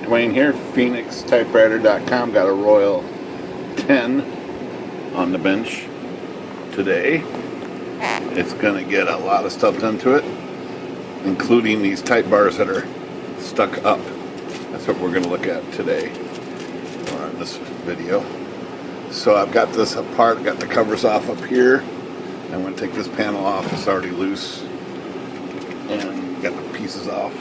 Dwayne here, PhoenixTypewriter.com. Got a Royal 10 on the bench today. It's going to get a lot of stuff done to it, including these type bars that are stuck up. That's what we're going to look at today on this video. So I've got this apart, got the covers off up here. I'm going to take this panel off, it's already loose, and got the pieces off.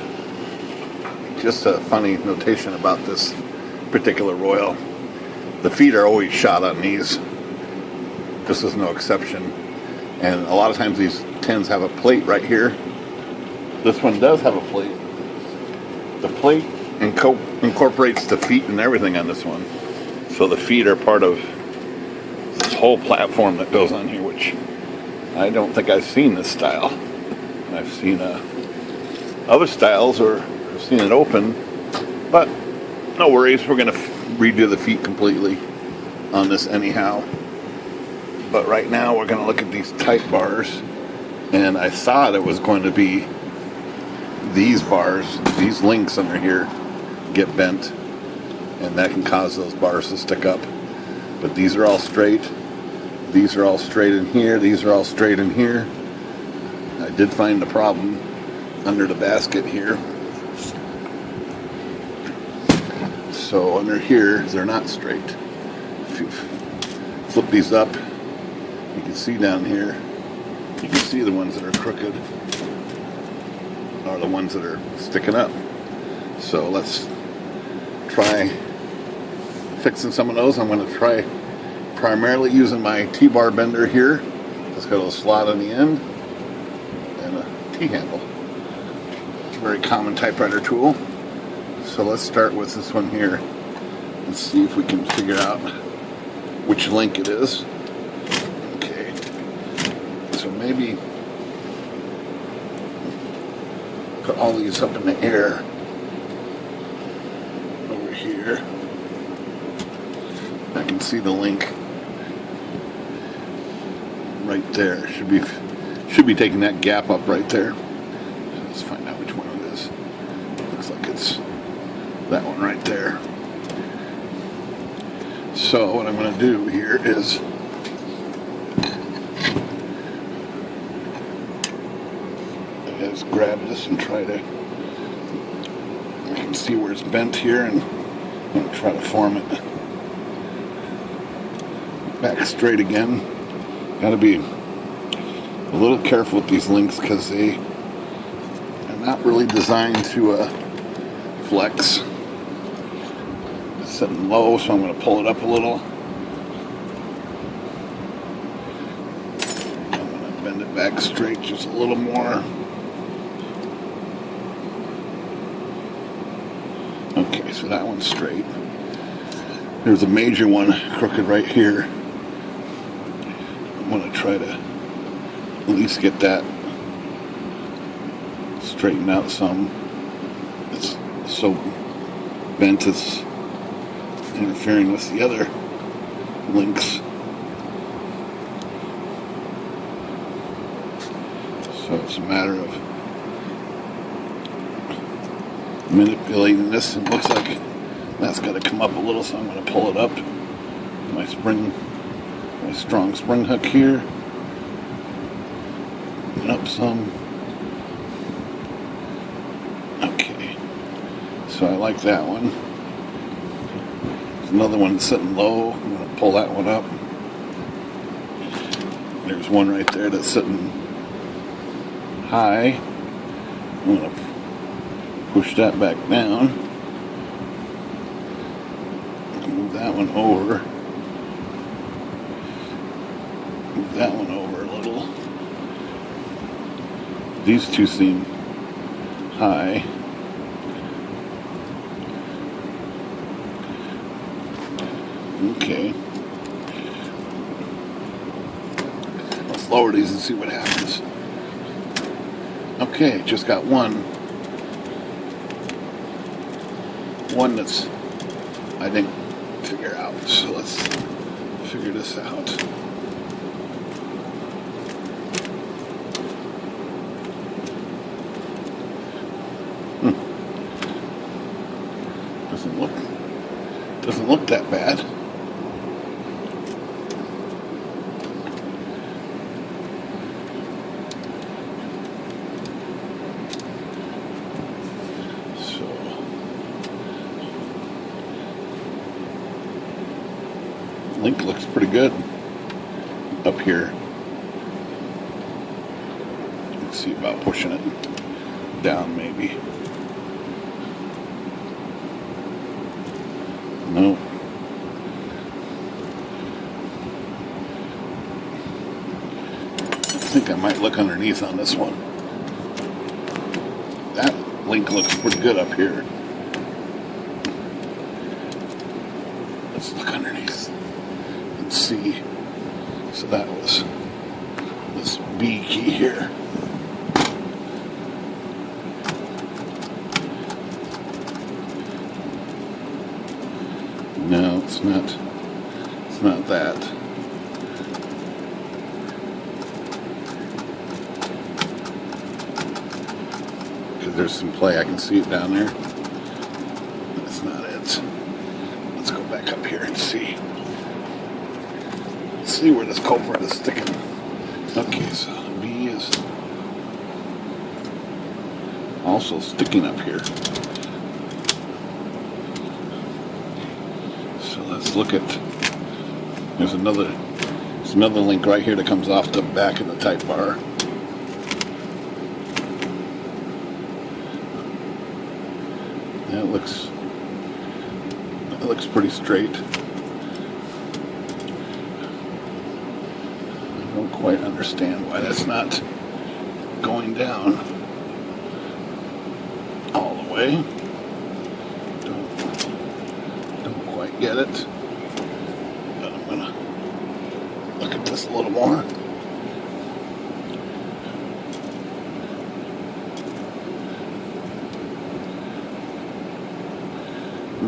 Just a funny notation about this particular Royal. The feet are always shot on these. This is no exception. And a lot of times these 10s have a plate right here. This one does have a plate. The plate incorporates the feet and everything on this one. So the feet are part of this whole platform that goes on here, which I don't think I've seen this style. I've seen other styles, or I've seen it open, but no worries, we're going to redo the feet completely on this anyhow. But right now we're going to look at these type bars, and I thought it was going to be these bars, these links under here get bent, and that can cause those bars to stick up. But these are all straight. These are all straight in here. These are all straight in here. I did find the problem under the basket here. So under here, they're not straight. If you flip these up, you can see down here, you can see the ones that are crooked are the ones that are sticking up. So let's try fixing some of those. I'm going to try primarily using my T-bar bender here. It's got a slot on the end and a T-handle. It's a very common typewriter tool. So let's start with this one here and see if we can figure out which link it is. Okay, so maybe put all these up in the air over here. I can see the link right there. Should be taking that gap up right there. Let's find out which one it is. Looks like it's that one right there. So what I'm going to do here is grab this and try to, I can see where it's bent here, and try to form it back straight again. Got to be a little careful with these links because they are not really designed to flex. It's sitting low, so I'm going to pull it up a little. I'm going to bend it back straight just a little more. Okay, so that one's straight. There's a major one crooked right here. I'm going to try to at least get that straightened out some. It's so bent it's interfering with the other links. So it's a matter of manipulating this. It looks like that's got to come up a little, so I'm going to pull it up. My strong spring hook here. And up some. Okay. So I like that one. There's another one that's sitting low. I'm going to pull that one up. There's one right there that's sitting high. I'm going to push that back down. Move that one over. Move that one over a little. These two seem high. Okay. Let's lower these and see what happens. Okay, just got one that's I didn't figure out. So let's figure this out. Doesn't look that bad. So link looks pretty good up here. Let's see about pushing it down maybe. No. I think I might look underneath on this one. That link looks pretty good up here. Let's look underneath and see. So that was this B key here. No, it's not. It's not that. Because there's some play. I can see it down there. That's not it. Let's go back up here and see. See where this culprit is sticking. Okay, so B is also sticking up here. Let's look at, there's another link right here that comes off the back of the type bar. That looks pretty straight. I don't quite understand why that's not going down all the way. Get it, but I'm gonna look at this a little more.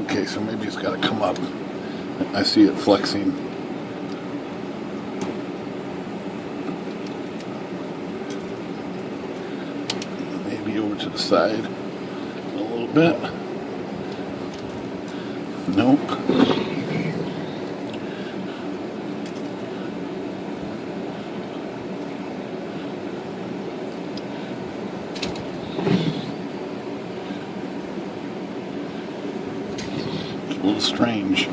Okay, so maybe it's got to come up. I see it flexing. Maybe over to the side a little bit. Nope. It's a little strange.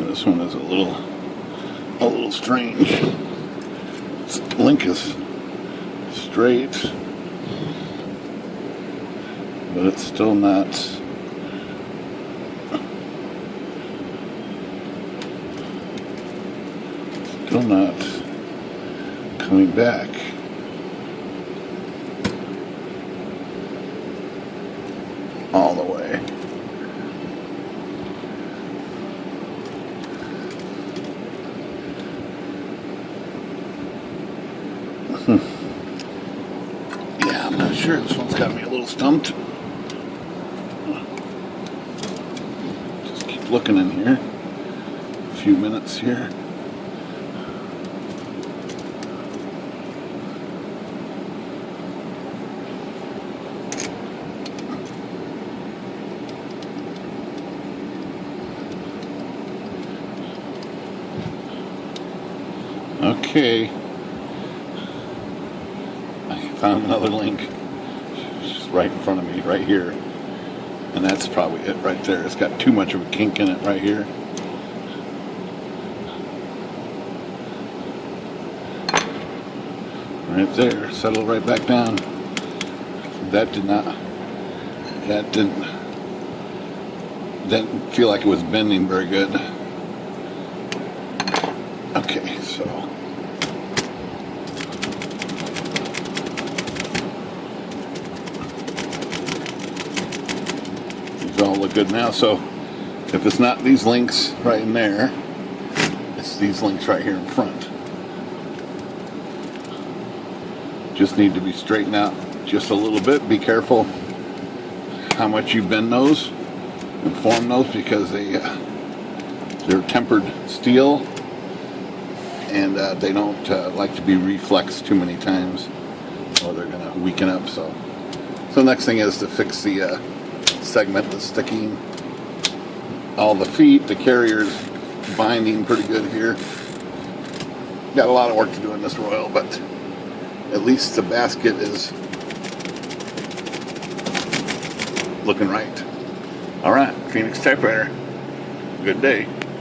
This one is a little strange. Its link is straight, but it's still not. Still not coming back. All the way. Yeah, I'm not sure. This one's got me a little stumped. Just keep looking in here. A few minutes here. Okay. Found another link. It's just right in front of me, right here. And that's probably it right there. It's got too much of a kink in it right here. Right there. Settle right back down. That didn't feel like it was bending very good. Okay, so all look good now. So if it's not these links right in there, it's these links right here in front. Just need to be straightened out just a little bit. Be careful how much you bend those. and form those because they're tempered steel, and they don't like to be reflexed too many times, or they're going to weaken up. So the next thing is to fix the segment that's sticking. All the feet, the carrier's binding pretty good here. Got a lot of work to do in this Royal, but at least the basket is looking right. All right, Phoenix Typewriter. Good day.